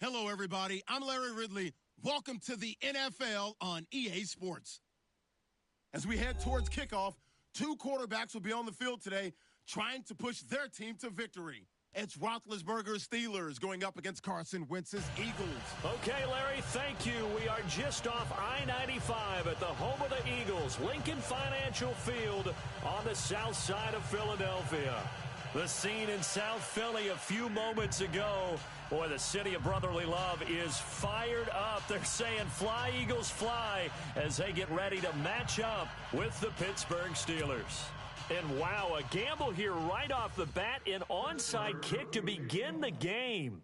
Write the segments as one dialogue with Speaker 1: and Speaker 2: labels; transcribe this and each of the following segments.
Speaker 1: Hello, everybody. I'm Larry Ridley. Welcome to the NFL on EA Sports. As we head towards kickoff, two quarterbacks will be on the field today trying to push their team to victory. It's Roethlisberger's Steelers going up against Carson Wentz's Eagles.
Speaker 2: Okay, Larry, thank you. We are just off I-95 at the home of the Eagles, Lincoln Financial Field on the south side of Philadelphia. The scene in South Philly a few moments ago. Boy, the city of brotherly love is fired up. They're saying, fly, Eagles, fly, as they get ready to match up with the Pittsburgh Steelers. And wow, a gamble here right off the bat, an onside kick to begin the game.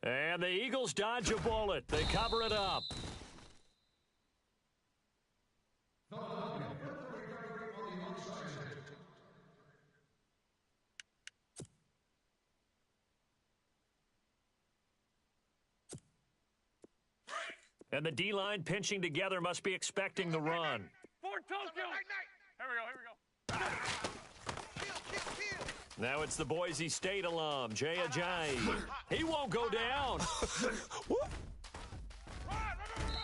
Speaker 2: And the Eagles dodge a bullet. They cover it up. And the D-line pinching together must be expecting the run.
Speaker 3: For Tokyo. Here we go.
Speaker 2: Now it's the Boise State alum, Jay Ajayi. He won't go down.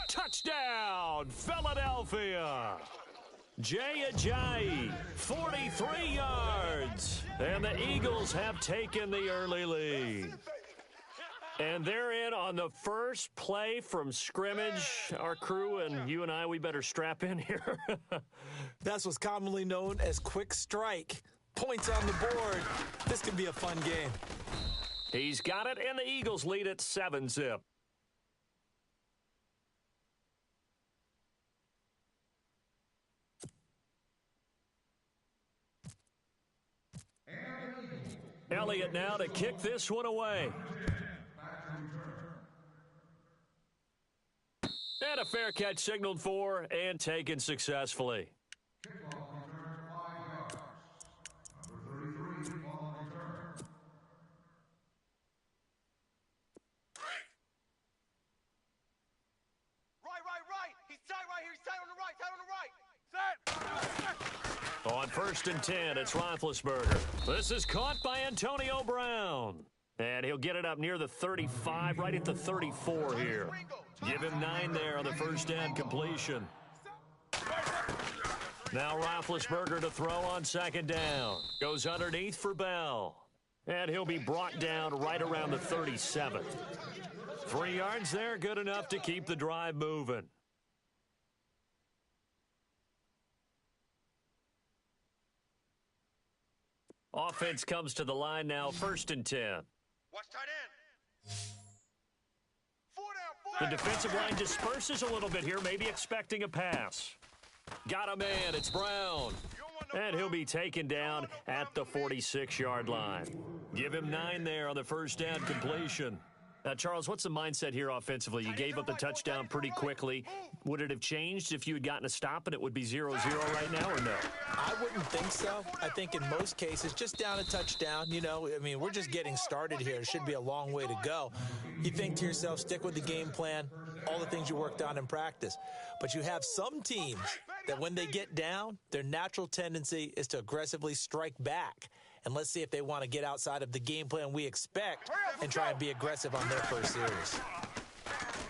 Speaker 2: Touchdown, Philadelphia. Jay Ajayi, 43 yards. And the Eagles have taken the early lead. And they're in on the first play from scrimmage. Our crew and you and I, we better strap in here.
Speaker 4: That's what's commonly known as quick strike. Points on the board. This could be a fun game.
Speaker 2: He's got it, and the Eagles lead at 7-zip. Elliott now to kick this one away. And a fair catch signaled for and taken successfully. On 1st and 10, it's Roethlisberger. This is caught by Antonio Brown. And he'll get it up near the 35, right at the 34 here. Give him 9 there on the first down completion. Now Roethlisberger to throw on 2nd down. Goes underneath for Bell. And he'll be brought down right around the 37. 3 yards there, good enough to keep the drive moving. Offense comes to the line now, 1st and 10.
Speaker 3: Watch tight end. 4 down, 4
Speaker 2: The
Speaker 3: down.
Speaker 2: defensive line disperses a little bit here, maybe expecting a pass. Got a man, it's Brown. And he'll be taken down at the 46-yard line. Give him 9 there on the first down completion. Now, Charles, what's the mindset here offensively? You gave up the touchdown pretty quickly. Would it have changed if you had gotten a stop and it would be 0-0 right now, or no?
Speaker 4: I wouldn't think so. I think in most cases, just down a touchdown, you know, I mean, we're just getting started here. It should be a long way to go. You think to yourself, stick with the game plan, all the things you worked on in practice. But you have some teams that when they get down, their natural tendency is to aggressively strike back. And let's see if they want to get outside of the game plan we expect and try and be aggressive on their first series.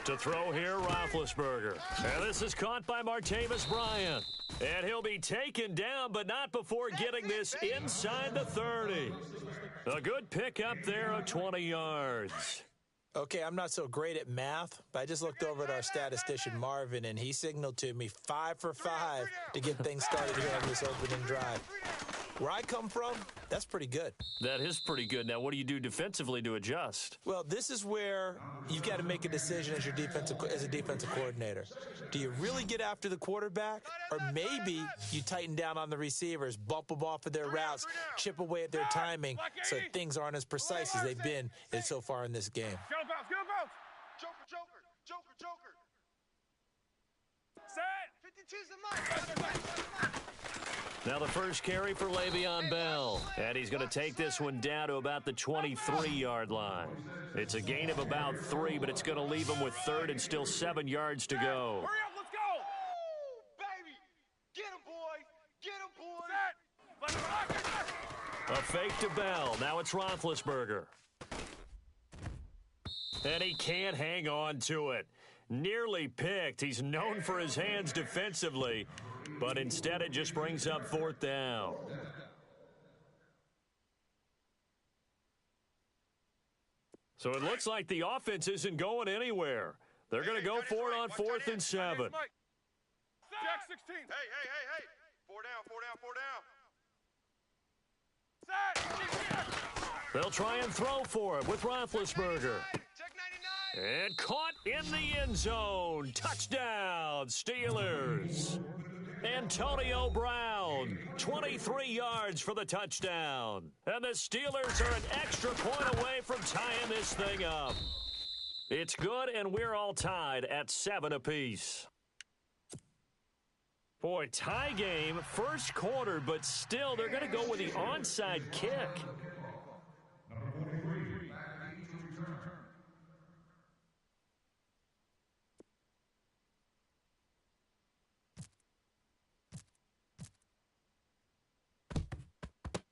Speaker 2: To throw here, Roethlisberger. And this is caught by Martavis Bryant. And he'll be taken down, but not before getting this inside the 30. A good pickup there of 20 yards.
Speaker 4: Okay, I'm not so great at math, but I just looked over at our statistician, Marvin, and he signaled to me 5 for 5 to get things started here on this opening drive. Where I come from, that's pretty good.
Speaker 2: That is pretty good. Now, what do you do defensively to adjust?
Speaker 4: Well, this is where you've got to make a decision as a defensive coordinator. Do you really get after the quarterback, or maybe you tighten down on the receivers, bump them off of their routes, chip away at their timing so things aren't as precise as they've been so far in this game?
Speaker 3: Go bounce. Joker. Set. 52's the mic.
Speaker 2: Now the first carry for Le'Veon Bell. And he's going to take this one down to about the 23-yard line. It's a gain of about 3, but it's going to leave him with 3rd and still 7 yards to go.
Speaker 3: Hurry up, let's go! Woo, baby! Get him, boys! Get him, boys!
Speaker 2: A fake to Bell. Now it's Roethlisberger. And he can't hang on to it. Nearly picked. He's known for his hands defensively, but instead it just brings up 4th down. So it looks like the offense isn't going anywhere. They're going to go for it on 4th and 7.
Speaker 3: Jack 16. Hey. 4 down. Set.
Speaker 2: They'll try and throw for it with Roethlisberger.
Speaker 3: Check 99.
Speaker 2: And caught in the end zone. Touchdown, Steelers. Antonio Brown, 23 yards for the touchdown. And the Steelers are an extra point away from tying this thing up. It's good, and we're all tied at 7 apiece. Boy, tie game, first quarter, but still they're going to go with the onside kick.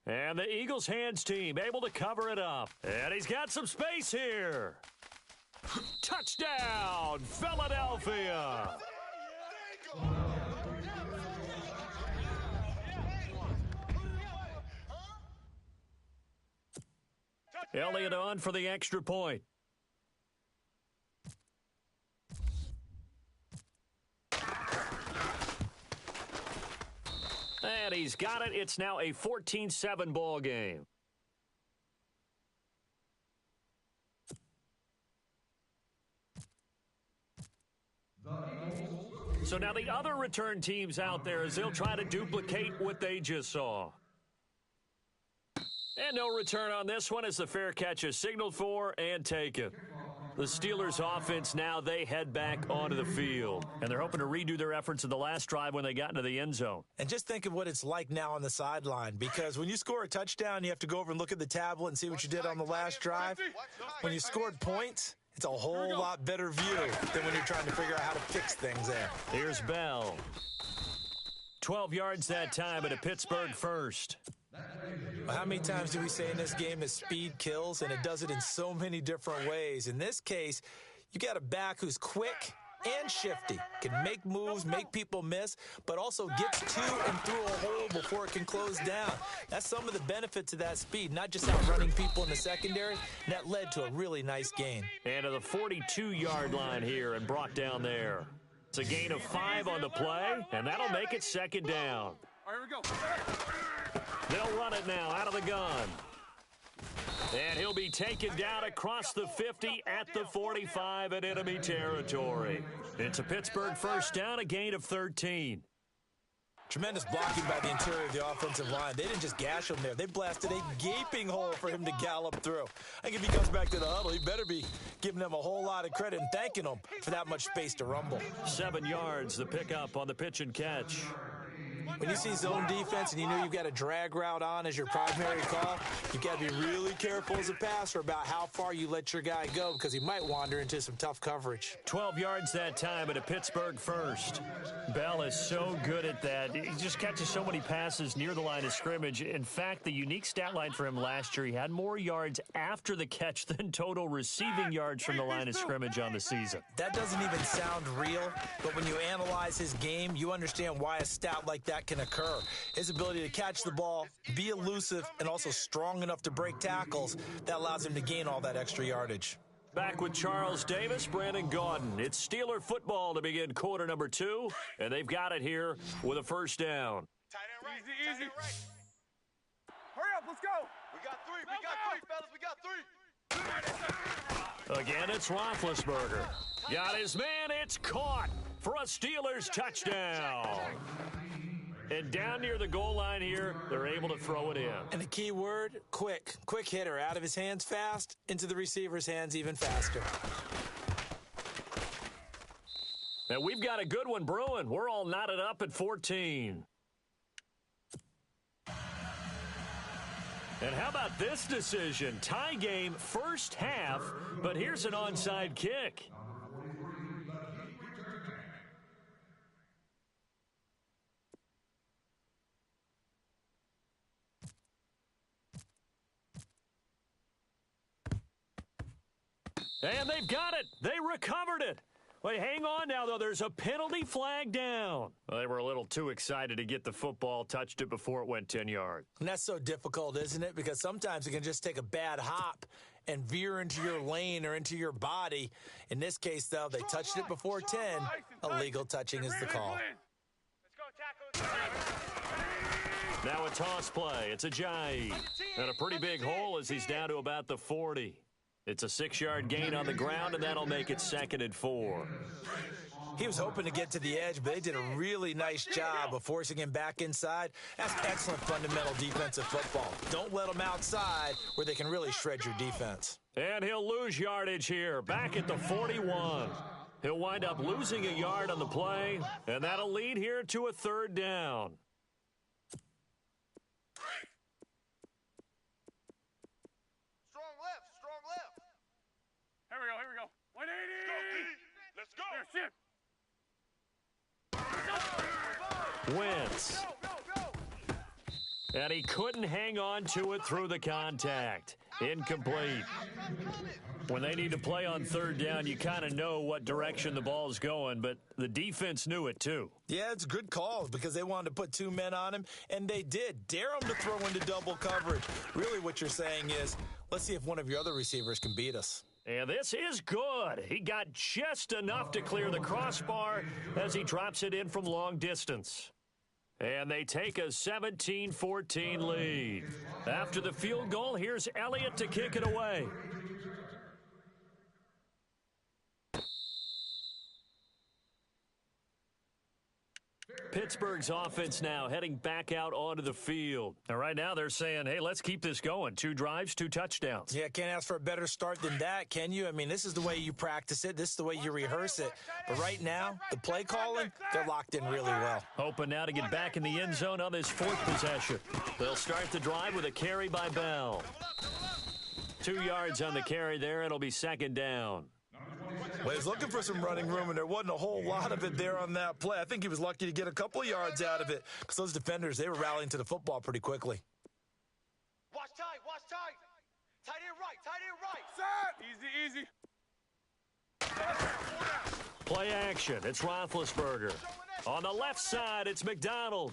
Speaker 2: And the Eagles hands team able to cover it up. And he's got some space here. Touchdown, Philadelphia. Elliott on for the extra point. And he's got it. It's now a 14-7 ball game. So now the other return teams out there as they'll try to duplicate what they just saw. And no return on this one as the fair catch is signaled for and taken. The Steelers offense now, they head back onto the field. And they're hoping to redo their efforts in the last drive when they got into the end zone.
Speaker 4: And just think of what it's like now on the sideline, because when you score a touchdown, you have to go over and look at the tablet and see what you did on the last drive. When you scored points, it's a whole lot better view than when you're trying to figure out how to fix things there.
Speaker 2: Here's Bell. 12 yards that time at a Pittsburgh first.
Speaker 4: Well, how many times do we say in this game that speed kills, and it does it in so many different ways? In this case, you got a back who's quick and shifty, can make moves, make people miss, but also gets to and through a hole before it can close down. That's some of the benefits of that speed, not just outrunning people in the secondary. And that led to a really nice gain.
Speaker 2: And to the 42-yard line here and brought down there. It's a gain of 5 on the play, and that'll make it 2nd down.
Speaker 3: All right, here we go.
Speaker 2: They'll run it now out of the gun. And he'll be taken down across the 50 at the 45 in enemy territory. It's a Pittsburgh first down, a gain of 13.
Speaker 4: Tremendous blocking by the interior of the offensive line. They didn't just gash him there. They blasted a gaping hole for him to gallop through. I think if he comes back to the huddle, he better be giving them a whole lot of credit and thanking them for that much space to rumble.
Speaker 2: 7 yards, the pickup on the pitch and catch.
Speaker 4: When you see zone defense and you know you've got a drag route on as your primary call, you've got to be really careful as a passer about how far you let your guy go, because he might wander into some tough coverage.
Speaker 2: 12 yards that time at a Pittsburgh first. Bell is so good at that. He just catches so many passes near the line of scrimmage. In fact, the unique stat line for him last year, he had more yards after the catch than total receiving yards from the line of scrimmage on the season.
Speaker 4: That doesn't even sound real, but when you analyze his game, you understand why a stat like that can occur. His ability to catch the ball, be elusive, and also strong enough to break tackles, that allows him to gain all that extra yardage.
Speaker 2: Back with Charles Davis, Brandon Gaudin. It's Steeler football to begin quarter number 2, and they've got it here with a first down.
Speaker 3: Tight end right. Easy. Right. Hurry up, let's go. We got 3, fellas. We got 3.
Speaker 2: Again, it's Roethlisberger. Got his man. It's caught for a Steelers touchdown. And down near the goal line here, they're able to throw it in.
Speaker 4: And the key word, quick. Quick hitter. Out of his hands fast, into the receiver's hands even faster.
Speaker 2: Now, we've got a good one brewing. We're all knotted up at 14. And how about this decision? Tie game first half, but here's an onside kick. And they've got it. They recovered it. Wait, hang on now, though. There's a penalty flag down. Well, they were a little too excited to get the football, touched it before it went 10 yards.
Speaker 4: And that's so difficult, isn't it? Because sometimes it can just take a bad hop and veer into your lane or into your body. In this case, though, they touched it before 10. Illegal touching is the call.
Speaker 2: Now a toss play. It's a jive. And a pretty big hole as he's down to about the 40. It's a 6-yard gain on the ground, and that'll make it 2nd and 4.
Speaker 4: He was hoping to get to the edge, but they did a really nice job of forcing him back inside. That's excellent fundamental defensive football. Don't let them outside where they can really shred your defense.
Speaker 2: And he'll lose yardage here, back at the 41. He'll wind up losing a yard on the play, and that'll lead here to a 3rd down.
Speaker 3: Here we go. 180. Let's go.
Speaker 2: Wentz. And he couldn't hang on to it through the contact. Incomplete. When they need to play on 3rd down, you kind of know what direction the ball's going, but the defense knew it too.
Speaker 4: Yeah, it's a good call because they wanted to put 2 men on him, and they did. Dare him to throw into double coverage. Really what you're saying is, let's see if one of your other receivers can beat us.
Speaker 2: And this is good. He got just enough to clear the crossbar as he drops it in from long distance. And they take a 17-14 lead. After the field goal, here's Elliott to kick it away. Pittsburgh's offense now heading back out onto the field. And right now they're saying, hey, let's keep this going. 2 drives, 2 touchdowns.
Speaker 4: Yeah, can't ask for a better start than that, can you? I mean, this is the way you practice it. This is the way you rehearse it. But right now, the play calling, they're locked in really well.
Speaker 2: Hoping now to get back in the end zone on this 4th possession. They'll start the drive with a carry by Bell. 2 yards on the carry there. It'll be 2nd down.
Speaker 4: Well, he was looking for some running room, and there wasn't a whole lot of it there on that play. I think he was lucky to get a couple of yards out of it because those defenders, they were rallying to the football pretty quickly.
Speaker 3: Watch tight. Tight end right. Set. Easy.
Speaker 2: Play action. It's Roethlisberger. On the left side, it's McDonald.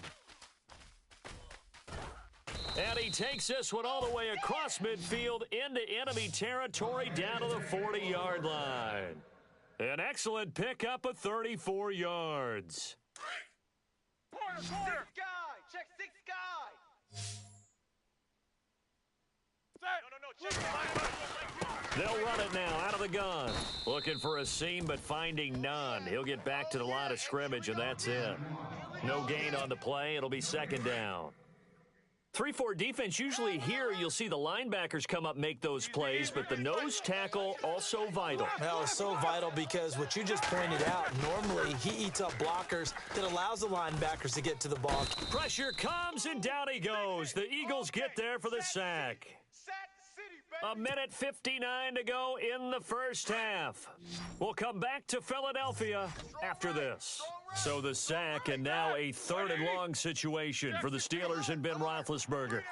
Speaker 2: And he takes this one all the way across midfield into enemy territory down to the 40-yard line. An excellent pickup of 34 yards.
Speaker 3: Six guy. Check 6 guy.
Speaker 2: They'll run it now out of the gun. Looking for a seam, but finding none. He'll get back to the line of scrimmage, and that's it. No gain on the play. It'll be 2nd down. 3-4 defense, usually here you'll see the linebackers come up, make those plays, but the nose tackle also vital.
Speaker 4: Well, it's so vital because what you just pointed out, normally he eats up blockers that allows the linebackers to get to the ball.
Speaker 2: Pressure comes, and down he goes. The Eagles get there for the sack. 1:59 to go in the first half. We'll come back to Philadelphia after this. So the sack, and now a 3rd and long situation for the Steelers and Ben Roethlisberger.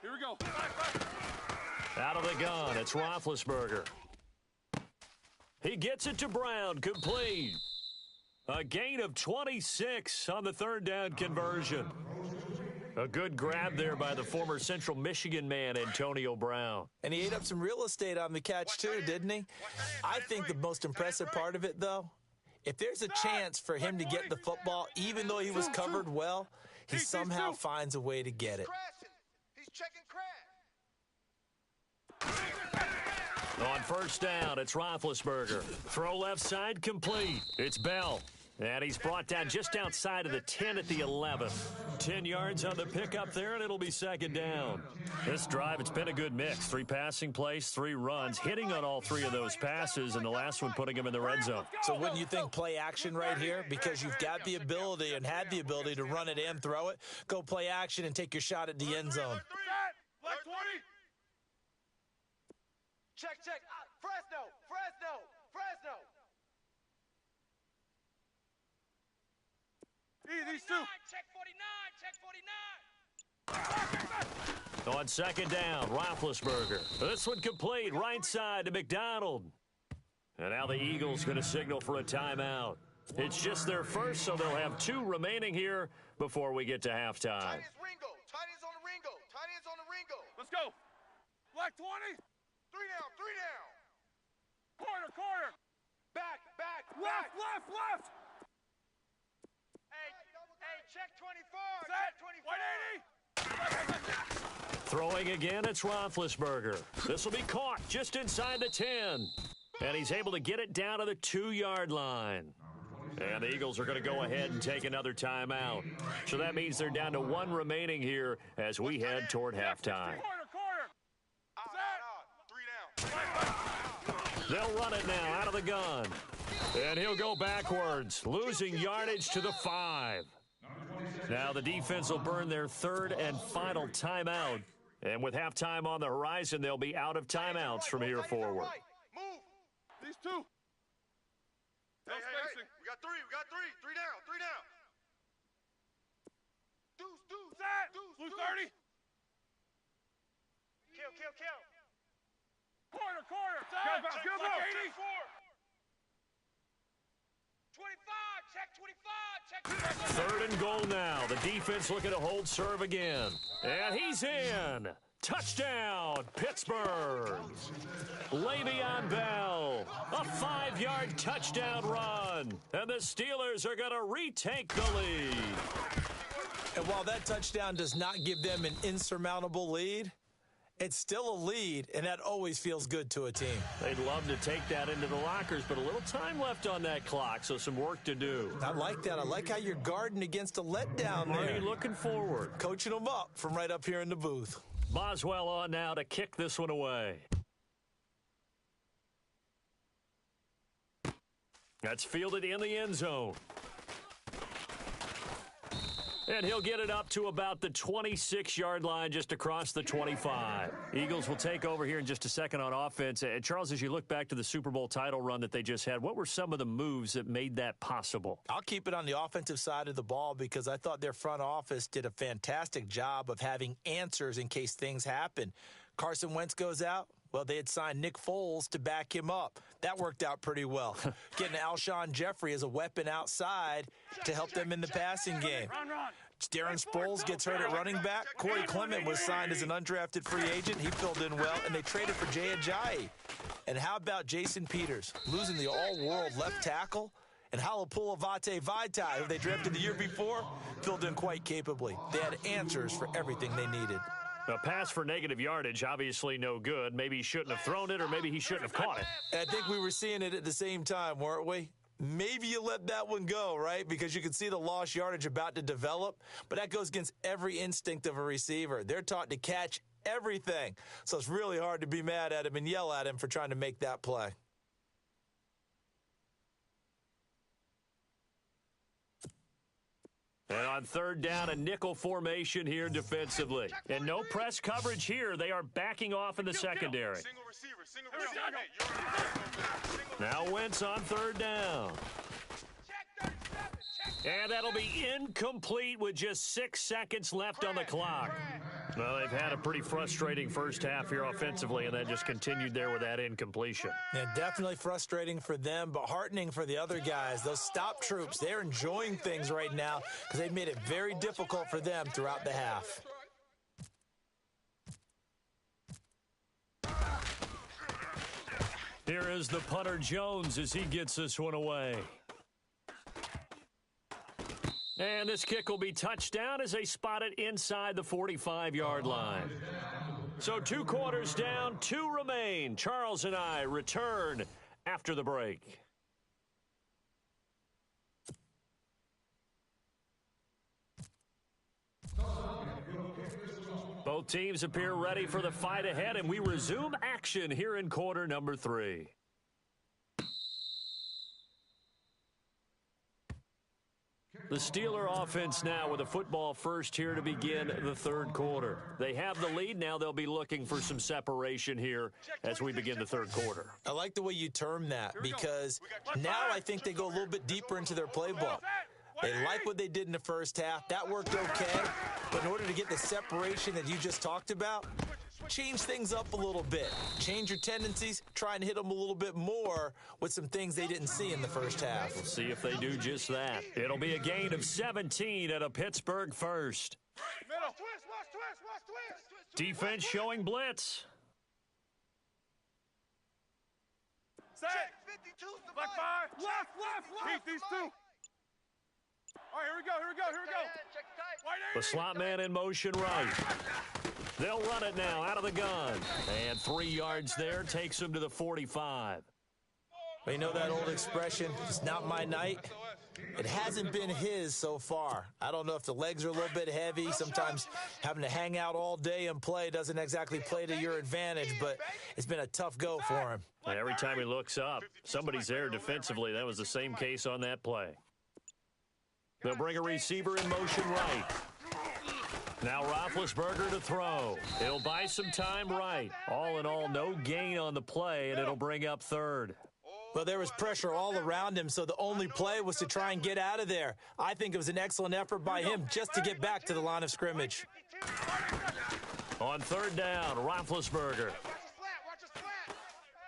Speaker 3: Here we go.
Speaker 2: Out of the gun, it's Roethlisberger. He gets it to Brown, complete. A gain of 26 on the 3rd down conversion. A good grab there by the former Central Michigan man, Antonio Brown.
Speaker 4: And he ate up some real estate on the catch, too, didn't he? I think the most impressive part of it, though, if there's a chance for him to get the football, even though he was covered well, he somehow finds a way to get it.
Speaker 3: He's checking crash.
Speaker 2: On 1st down, it's Roethlisberger. Throw left side complete. It's Bell. And he's brought down just outside of the 10 at the 11. 10 yards on the pickup there, and it'll be second down. This drive, it's been a good mix. 3 passing plays, 3 runs, hitting on all 3 of those passes, and the last one putting him in the red zone.
Speaker 4: So wouldn't you think play action right here? Because you've got the ability and had the ability to run it and throw it. Go play action and take your shot at the end zone.
Speaker 3: Black 20. Check. Fresno. These two. Check 49.
Speaker 2: On second down, Roethlisberger. This one complete, right side to McDonald. And now the Eagles going to signal for a timeout. It's just their first, so they'll have 2 remaining here before we get to halftime.
Speaker 3: Tight ends on the Ringo. Let's go. Black 20. 3 down. Corner. Back. Left. Hey, check 24. Set. 180.
Speaker 2: Throwing again, it's Roethlisberger. This will be caught just inside the 10. And he's able to get it down to the 2-yard line. And the Eagles are going to go ahead and take another timeout. So that means they're down to 1 remaining here as we head toward halftime. They'll run it now out of the gun. And he'll go backwards, losing yardage to the 5. Now the defense will burn their 3rd and final timeout. And with halftime on the horizon, they'll be out of timeouts from here forward.
Speaker 3: Move. These 2. Hey. We got 3. 3 down. Deuce. Blue 30. Kill. Corner. Go. 80. 25. Check 25.
Speaker 2: 3rd and goal now. The defense looking to hold serve again. And he's in. Touchdown, Pittsburgh. Le'Veon Bell, a 5-yard touchdown run. And the Steelers are going to retake the lead.
Speaker 4: And while that touchdown does not give them an insurmountable lead, it's still a lead, and that always feels good to a team.
Speaker 2: They'd love to take that into the lockers, but a little time left on that clock, so some work to do.
Speaker 4: I like that. I like how you're guarding against a letdown there.
Speaker 2: Already looking forward.
Speaker 4: Coaching them up from right up here in the booth.
Speaker 2: Boswell on now to kick this one away. That's fielded in the end zone. And he'll get it up to about the 26-yard line, just across the 25. Eagles will take over here in just a second on offense. And Charles, as you look back to the Super Bowl title run that they just had, what were some of the moves that made that possible?
Speaker 4: I'll keep it on the offensive side of the ball because I thought their front office did a fantastic job of having answers in case things happen. Carson Wentz goes out. Well, they had signed Nick Foles to back him up. That worked out pretty well. Getting Alshon Jeffrey as a weapon outside to help them in the passing game. Darren Sproles gets hurt at running back. Corey Clement was signed as an undrafted free agent. He filled in well, and they traded for Jay Ajayi. And how about Jason Peters, losing the all-world left tackle? And Halapula Vitae, who they drafted the year before, filled in quite capably. They had answers for everything they needed.
Speaker 2: A pass for negative yardage, obviously no good. Maybe he shouldn't have thrown it, or maybe he shouldn't have caught it.
Speaker 4: And I think we were seeing it at the same time, weren't we? Maybe you let that one go, right? Because you can see the lost yardage about to develop. But that goes against every instinct of a receiver. They're taught to catch everything. So it's really hard to be mad at him and yell at him for trying to make that play.
Speaker 2: And on 3rd down, a nickel formation here defensively. And no press coverage here. They are backing off in the secondary.
Speaker 3: Single receiver.
Speaker 2: Now Wentz on 3rd down. And that'll be incomplete with just 6 seconds left on the clock. Well, they've had a pretty frustrating first half here offensively, and that just continued there with that incompletion.
Speaker 4: Yeah, definitely frustrating for them, but heartening for the other guys. Those stop troops, they're enjoying things right now because they've made it very difficult for them throughout the half.
Speaker 2: Here is the punter Jones as he gets this one away. And this kick will be touchdown as they spot it inside the 45-yard line. So 2 quarters down, 2 remain. Charles and I return after the break. Both teams appear ready for the fight ahead, and we resume action here in quarter number 3. The Steeler offense now with a football first here to begin the third quarter. They have the lead. Now they'll be looking for some separation here as we begin the third quarter.
Speaker 4: I like the way you term that because now I think they go a little bit deeper into their playbook. They like what they did in the first half. That worked okay. But in order to get the separation that you just talked about, change things up a little bit. Change your tendencies. Try and hit them a little bit more with some things they didn't see in the first half.
Speaker 2: We'll see if they do just that. It'll be a gain of 17 at a Pittsburgh first. Defense showing blitz.
Speaker 3: Set. Black 5. Left. Keep these 2. All right, here we go.
Speaker 2: The slot man in motion right. They'll run it now out of the gun. And 3 yards there takes him to the 45.
Speaker 4: But you know that old expression, it's not my night? It hasn't been his so far. I don't know if the legs are a little bit heavy. Sometimes having to hang out all day and play doesn't exactly play to your advantage, but it's been a tough go for him.
Speaker 2: Every time he looks up, somebody's there defensively. That was the same case on that play. They'll bring a receiver in motion right. Now Roethlisberger to throw. It'll buy some time right. All in all, no gain on the play, and it'll bring up third.
Speaker 4: Well, there was pressure all around him, so the only play was to try and get out of there. I think it was an excellent effort by him just to get back to the line of scrimmage.
Speaker 2: On third down, Roethlisberger.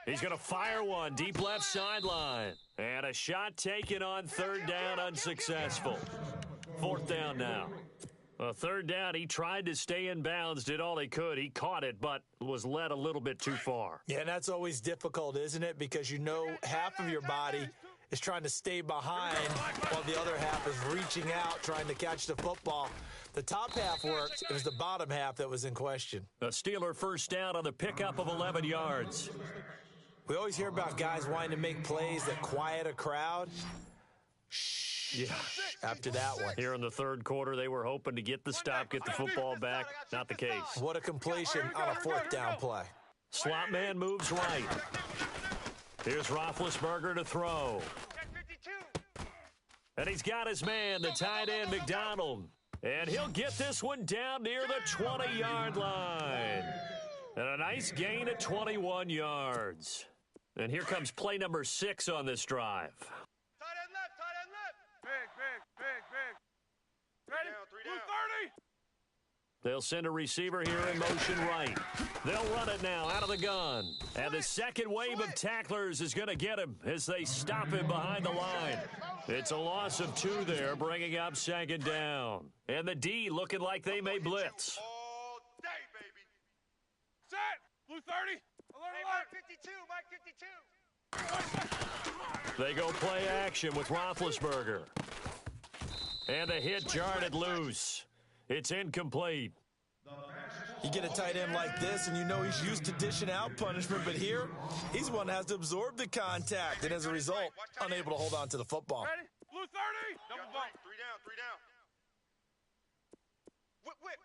Speaker 2: He's going to fire one deep left sideline. And a shot taken on third down, unsuccessful. Fourth down now. Third down, he tried to stay in bounds, did all he could. He caught it, but was led a little bit too far.
Speaker 4: Yeah, and that's always difficult, isn't it? Because you know half of your body is trying to stay behind while the other half is reaching out, trying to catch the football. The top half worked. It was the bottom half that was in question.
Speaker 2: A Steeler first down on the pickup of 11 yards.
Speaker 4: We always hear about guys wanting to make plays that quiet a crowd.
Speaker 2: Yeah.
Speaker 4: After that one.
Speaker 2: Here in the third quarter, they were hoping to get the stop, get the football back. Not the case.
Speaker 4: What a completion on a fourth down play.
Speaker 2: Slot man moves right. Here's Roethlisberger to throw. And he's got his man, the tight end, McDonald. And he'll get this one down near the 20-yard line. And a nice gain at 21 yards. And here comes play number 6 on this drive.
Speaker 3: Tight end left. Big. Ready? Blue 30.
Speaker 2: They'll send a receiver here in motion right. They'll run it now out of the gun. And the second wave of tacklers is going to get him as they stop him behind the line. It's a loss of 2 there, bringing up second down. And the D looking like they may blitz.
Speaker 3: All day, baby. Set. Blue 30. Hey, Mike 52.
Speaker 2: They go play action with Roethlisberger. And a hit jarred it loose. It's incomplete.
Speaker 4: You get a tight end like this, and you know he's used to dishing out punishment, but here, he's the one that has to absorb the contact, and as a result, unable to hold on to the football.
Speaker 3: Ready? Blue 30. Double bump. 3 down. Whip.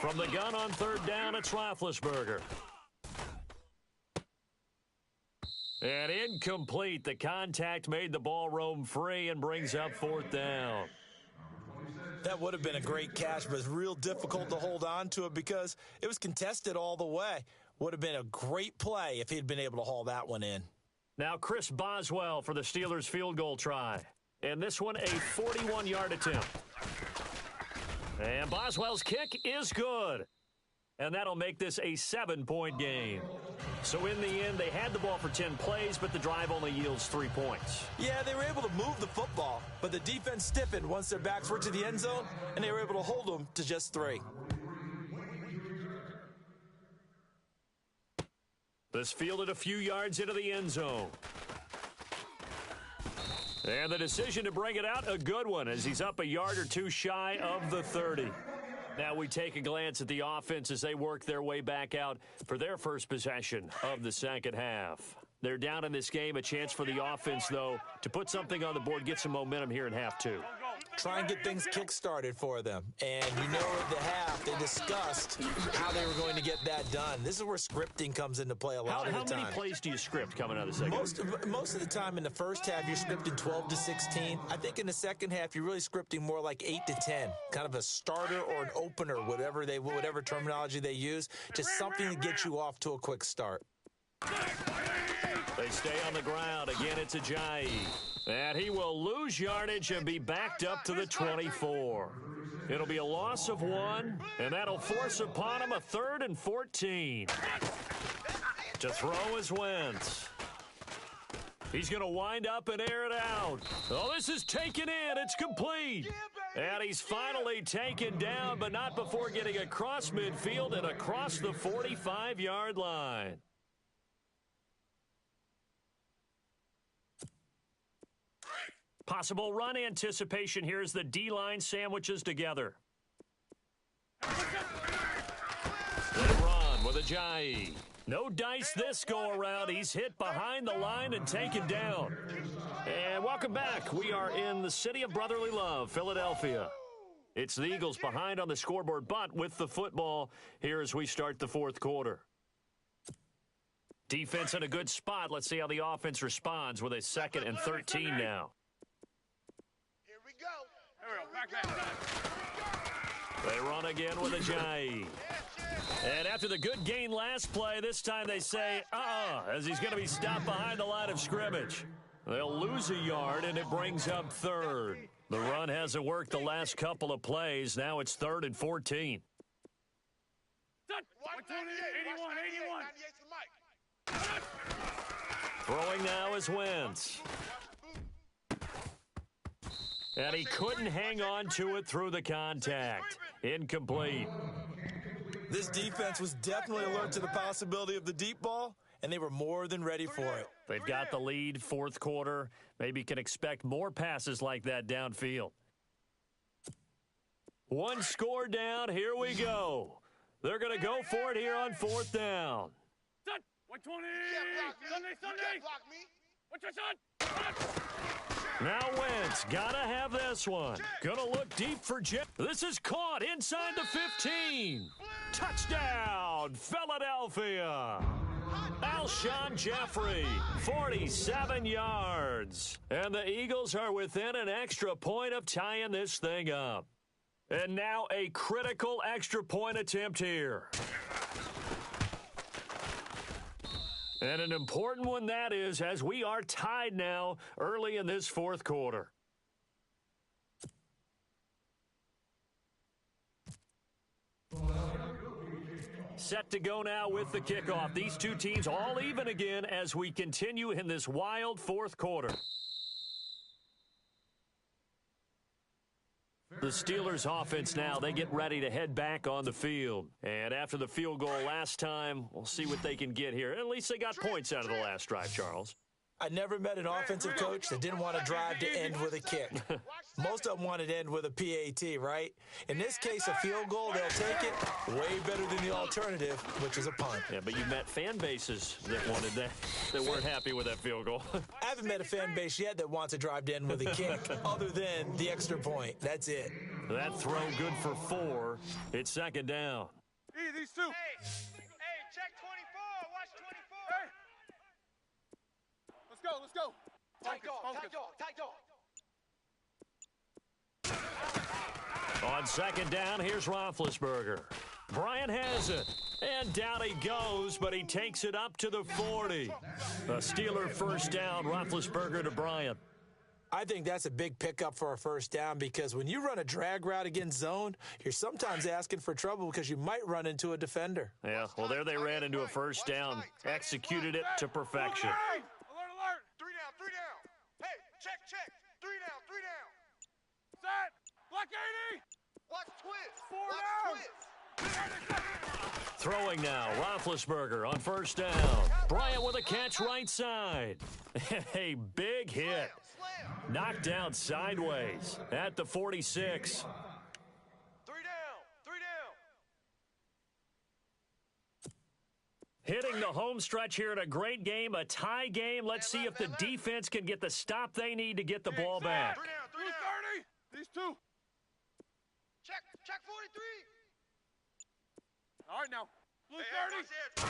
Speaker 2: From the gun on third down, it's Roethlisberger. And incomplete. The contact made the ball roam free and brings up fourth down.
Speaker 4: That would have been a great catch, but it's real difficult to hold on to it because it was contested all the way. Would have been a great play if he'd been able to haul that one in.
Speaker 2: Now Chris Boswell for the Steelers field goal try. And this one a 41-yard attempt. And Boswell's kick is good. And that'll make this a 7-point game. So in the end, they had the ball for 10 plays, but the drive only yields 3 points.
Speaker 4: Yeah, they were able to move the football, but the defense stiffened once their backs were to the end zone, and they were able to hold them to just 3.
Speaker 2: This fielded a few yards into the end zone. And the decision to bring it out, a good one, as he's up a yard or 2 shy of the 30. Now we take a glance at the offense as they work their way back out for their first possession of the second half. They're down in this game. A chance for the offense, though, to put something on the board, get some momentum here in half 2.
Speaker 4: try and get things kick-started for them. And you know at the half, they discussed how they were going to get that done. This is where scripting comes into play a lot of the time.
Speaker 2: How many plays do you script coming out of the second?
Speaker 4: Most of the time in the first half, you're scripting 12 to 16. I think in the second half, you're really scripting more like 8 to 10, kind of a starter or an opener, whatever terminology they use, just something to get you off to a quick start.
Speaker 2: They stay on the ground. Again, it's Ajayi. And he will lose yardage and be backed up to the 24. It'll be a loss of 1, and that'll force upon him a 3rd and 14. To throw is Wentz. He's going to wind up and air it out. Oh, this is taken in. It's complete. And he's finally taken down, but not before getting across midfield and across the 45-yard line. Possible run anticipation here as the D-line sandwiches together. Good run with Ajayi. No dice this go-around. He's hit behind the line and taken down. And welcome back. We are in the city of brotherly love, Philadelphia. It's the Eagles behind on the scoreboard, but with the football here as we start the fourth quarter. Defense in a good spot. Let's see how the offense responds with a 2nd and 13 now. They run again with Ajayi. And after the good gain last play, this time they say, as he's going to be stopped behind the line of scrimmage. They'll lose a yard, and it brings up 3rd. The run hasn't worked the last couple of plays. Now it's 3rd and 14.
Speaker 3: 81.
Speaker 2: Throwing now is Wentz. And he couldn't hang on to it through the contact. Incomplete.
Speaker 4: This defense was definitely alert to the possibility of the deep ball, and they were more than ready for it.
Speaker 2: They've got the lead, fourth quarter. Maybe can expect more passes like that downfield. One score down. Here we go. They're going to go for it here on 4th down.
Speaker 3: 120. Sunday. What's your son?
Speaker 2: Now Wentz, gotta have this one. Gonna look deep for Jeff. This is caught inside the 15. Touchdown, Philadelphia. Alshon Jeffrey, 47 yards. And the Eagles are within an extra point of tying this thing up. And now a critical extra point attempt here. And an important one that is, as we are tied now early in this fourth quarter. Set to go now with the kickoff. These two teams all even again as we continue in this wild fourth quarter. The Steelers offense now, they get ready to head back on the field. And after the field goal last time, we'll see what they can get here. At least they got points out of the last drive, Charles.
Speaker 4: I never met an offensive coach that didn't want to drive to end with a kick. Most of them wanted to end with a PAT, right? In this case, a field goal, they'll take it way better than the alternative, which is a punt.
Speaker 2: Yeah, but you met fan bases that wanted that weren't happy with that field goal.
Speaker 4: I haven't met a fan base yet that wants to drive to end with a kick other than the extra point. That's it.
Speaker 2: That throw good for 4. It's 2nd down.
Speaker 3: These two. Hey, check 24. Watch 24. Hey. Let's go. Tight dog.
Speaker 2: On 2nd down, here's Roethlisberger. Bryant has it. And down he goes, but he takes it up to the 40. A Steeler first down, Roethlisberger to Bryant.
Speaker 4: I think that's a big pickup for a first down because when you run a drag route against zone, you're sometimes asking for trouble because you might run into a defender.
Speaker 2: Yeah, well, there they ran into a first down. Executed it to perfection.
Speaker 3: Alert. 3 down. Hey, check. 3 down. Set. Block 80. Watch twist. 4 down.
Speaker 2: Throwing now, Roethlisberger on first down. Bryant with a catch right side. A big hit. Knocked down sideways at the 46.
Speaker 3: 3 down.
Speaker 2: Hitting the home stretch here in a great game, a tie game. Let's see if the defense can get the stop they need to get the ball back.
Speaker 3: 3 down. 30. These two. Check 43. All right, now. Blue 30.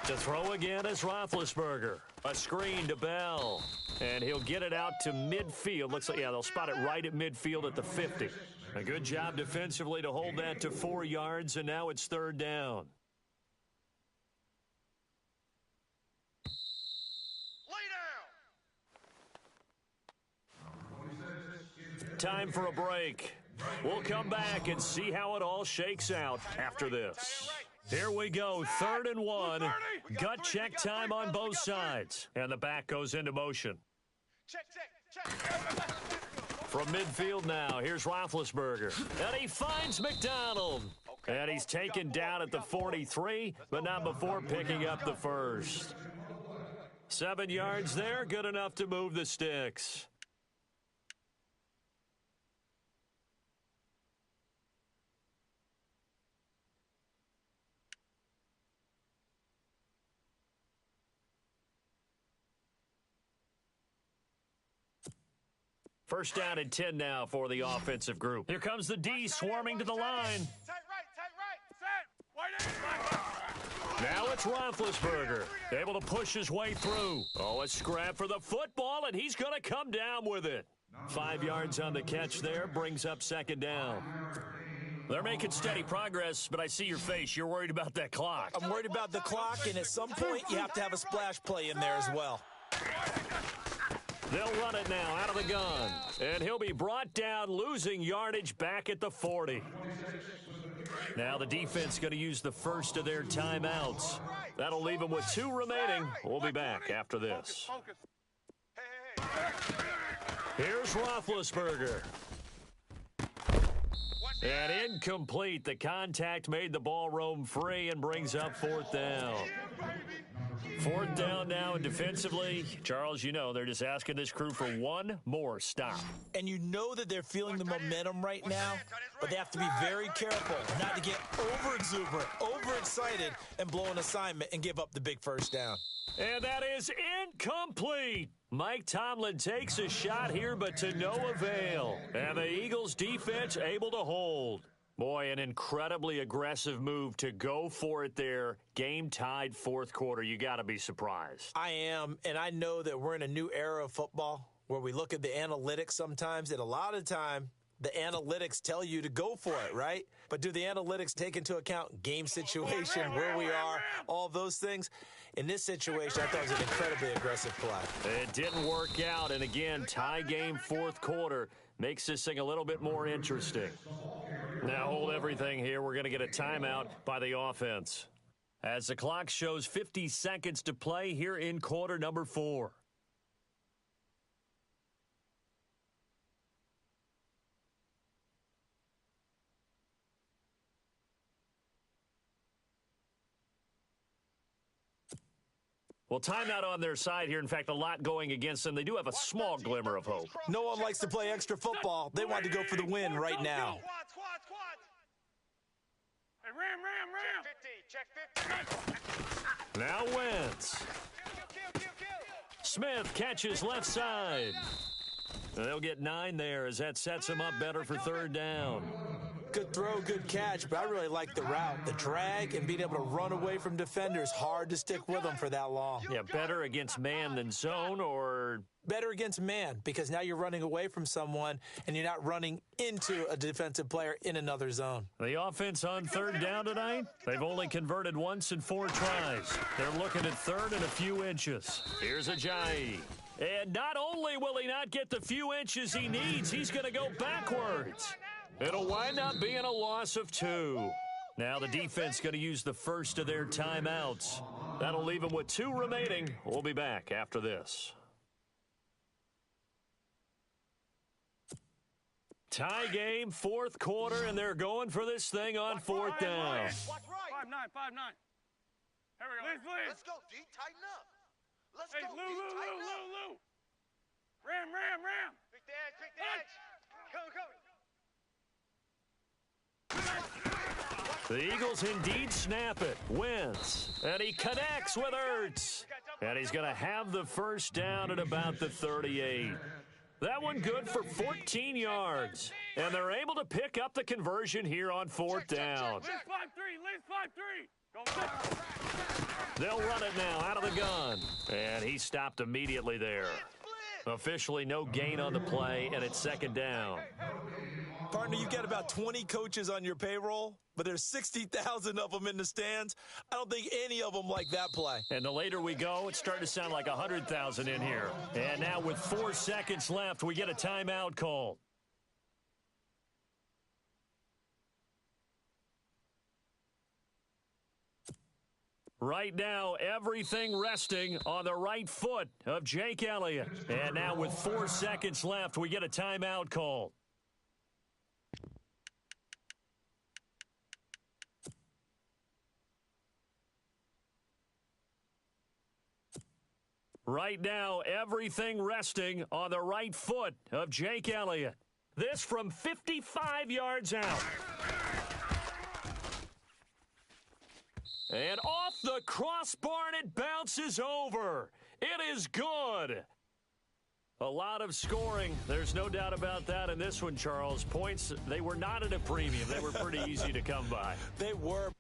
Speaker 2: To throw again is Roethlisberger. A screen to Bell. And he'll get it out to midfield. Looks like, yeah, they'll spot it right at midfield at the 50. A good job defensively to hold that to 4 yards, and now it's third down. Time for a break. We'll come back and see how it all shakes out after this. Here we go, 3rd and 1. Gut check time on both sides. And the back goes into motion.
Speaker 3: Check.
Speaker 2: From midfield now, here's Roethlisberger. And he finds McDonald. And he's taken down at the 43, but not before picking up the first. 7 yards there, good enough to move the sticks. First down and 10 now for the offensive group. Here comes the D swarming to the line.
Speaker 3: Tight right. Set. Wide
Speaker 2: Now it's Roethlisberger, able to push his way through. Oh, a scrap for the football, and he's going to come down with it. 5 yards on the catch there, brings up second down. They're making steady progress, but I see your face. You're worried about that clock.
Speaker 4: I'm worried about the clock, and at some point, you have to have a splash play in there as well.
Speaker 2: They'll run it now out of the gun. And he'll be brought down, losing yardage back at the 40. Now the defense going to use the first of their timeouts. That'll leave them with 2 remaining. We'll be back after this. Here's Roethlisberger. And incomplete. The contact made the ball roam free and brings up 4th down. 4th down now, and defensively, Charles, you know, they're just asking this crew for one more stop.
Speaker 4: And you know that they're feeling the momentum right now, but they have to be very careful not to get over-exuberant, overexcited, and blow an assignment and give up the big first down.
Speaker 2: And that is incomplete. Mike Tomlin takes a shot here, but to no avail. And the Eagles defense able to hold. Boy, an incredibly aggressive move to go for it there. Game tied 4th quarter. You got to be surprised.
Speaker 4: I am, and I know that we're in a new era of football where we look at the analytics sometimes, and a lot of the time, the analytics tell you to go for it, right? But do the analytics take into account game situation, where we are, all those things? In this situation, I thought it was an incredibly aggressive play.
Speaker 2: It didn't work out, and again, tie game 4th quarter makes this thing a little bit more interesting. Now hold everything here. We're going to get a timeout by the offense. As the clock shows 50 seconds to play here in quarter number 4. Well, timeout on their side here. In fact, a lot going against them. They do have a small glimmer of hope.
Speaker 4: No one likes to play extra football. They want to go for the win right now.
Speaker 3: Hey, ram. Check 50.
Speaker 2: Now Wentz. Smith catches left side. They'll get 9 there as that sets him up better for 3rd down.
Speaker 4: Good throw, good catch, but I really like the route. The drag and being able to run away from defenders, hard to stick with them for that long.
Speaker 2: Yeah, better against man than zone, or?
Speaker 4: Better against man, because now you're running away from someone and you're not running into a defensive player in another zone.
Speaker 2: The offense on 3rd down tonight, they've only converted once in 4 tries. They're looking at 3rd and a few inches. Here's Ajayi. And not only will he not get the few inches he needs, he's going to go backwards. It'll wind up being a loss of 2. Now the defense going to use the first of their timeouts. That'll leave them with 2 remaining. We'll be back after this. Tie game, 4th quarter, and they're going for this thing on 4th down.
Speaker 3: 5-9. Here we go. Please.
Speaker 5: Let's go, D. Tighten up. Let's
Speaker 3: Hey,
Speaker 5: go,
Speaker 3: Lou.
Speaker 5: D. Tighten up.
Speaker 3: Ram.
Speaker 5: Quick the edge. Come.
Speaker 2: The Eagles indeed snap it. Wentz. And he connects with Ertz. And he's going to have the first down at about the 38. That one good for 14 yards. And they're able to pick up the conversion here on fourth down.
Speaker 3: Lead 5-3. Lead 5-3.
Speaker 2: They'll run it now out of the gun. And he stopped immediately there. Officially no gain on the play, and it's second down.
Speaker 4: Partner, you got about 20 coaches on your payroll, but there's 60,000 of them in the stands. I don't think any of them like that play.
Speaker 2: And the later we go, it's starting to sound like 100,000 in here. And now with 4 seconds left, we get a timeout call. Right now, everything resting on the right foot of Jake Elliott. And now with 4 seconds left, we get a timeout call. Right now, everything resting on the right foot of Jake Elliott. This from 55 yards out. And off the crossbar, and it bounces over. It is good. A lot of scoring. There's no doubt about that in this one, Charles. Points, they were not at a premium. They were pretty easy to come by.
Speaker 4: They were.